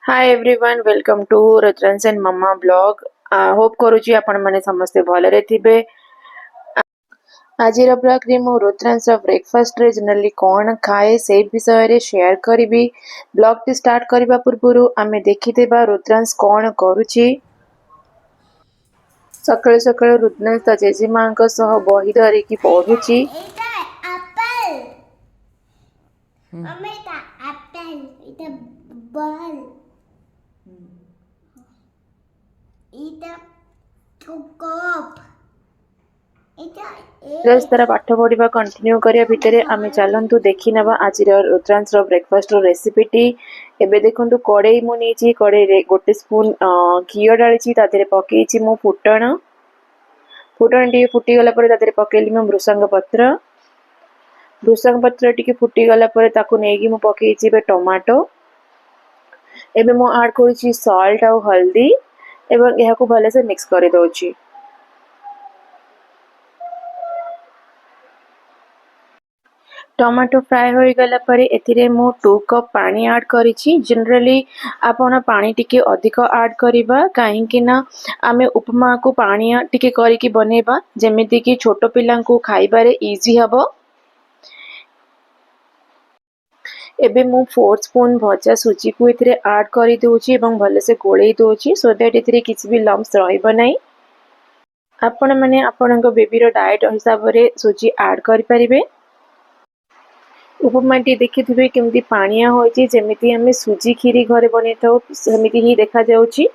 Hi everyone welcome to Rudransh and mamma blog hope करूची आपण माने समस्ते भलरे थिबे। आजिर ब्लॉग रे मो रुद्रांश ब्रेकफास्ट रे जनरली कोन खाए से विषय रे शेयर करबी। ब्लॉग टी स्टार्ट करबा पूर्वरु आमे देखिदेबा रुद्रांश कोन करूची। सकाळ सकाळ रुद्रांश ता जेजेमांक सह बही धरि की पढुची। प्लस तारा पाठ पढ़ा कंटिन्यू करिया भितर आमे चलतु देखी नवा आज रुद्रांश ब्रेकफास्ट रेसिपी टी। एबे देखंतु कड़े मु नेची कड़े रे गोटे स्पून घी डाली तादेरे पकईची मु फुटण फुटण टी फुटी गला परे तादेरे पकेली मु भृसंग पत्र टी फुटी गला परे ताकू नेगी मु पकईची बे टमाटो। एबे मु ऐड करूची सॉल्ट और हल्दी एवं यहा को भले से मिक्स कर दोची। टमाटो फ्राए हो गला परे एथिरे मु 2 कप पानी ऐड करिछि। जनरली आपण पानी टिके अधिक ऐड करिबा काहे कि ना आमे उपमा को पानी टिके करिकि बनेबा जेमिति कि छोटो पिलां को खाइबारे इजी हबो। एबे मु 4 स्पून भजा सुजी को इथिरे ऐड करि दोछि एवं भले से गोळेई दोछि सो दैट इथिरे किछि भी लम्स रहइबो नै। आपण माने आपणक बेबी रो डाइट हिसाब रे सुजी ऐड करि परिबे। उपमाटी देखिथिबे केमती पानिया होइछि जेमिति हमें सुजी खीरी घरे बनै थाउ सेमिति ही देखा जाउछि।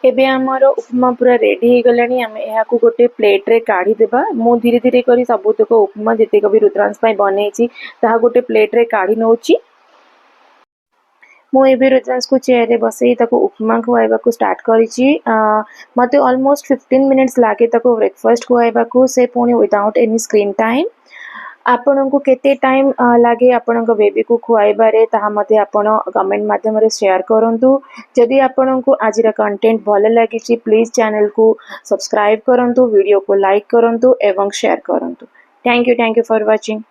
एबे हमर उपमा पूरा रेडी हो गलानी। हमें एहा को गोटे प्लेट रे काढी देबा। मु धीरे धीरे करी सबुतक उपमा जेते कभी रुद्रांश पई बनेछि ताहा गोटे प्लेट रे काढी नउछि। मु एबे रुद्रांश को चेयर रे बसई ताको उपमा खुआइबा को स्टार्ट करिछि। मते ऑलमोस्ट 15 मिनिट्स लागे ताको ब्रेकफास्ट खुआइबा को से पुनी विदाउट एनी स्क्रीन टाइम। आपण को केते टाइम लागे आपण बेबी को खुआइबारे ताहा मते आपण कमेंट माध्यम रे शेयर करंतु। जदि आपण को आजिरा कंटेंट भले लागिछि प्लीज चैनल को सब्सक्राइब करंतु, वीडियो को लाइक करंतु एवं शेयर करंतु। Thank you for watching.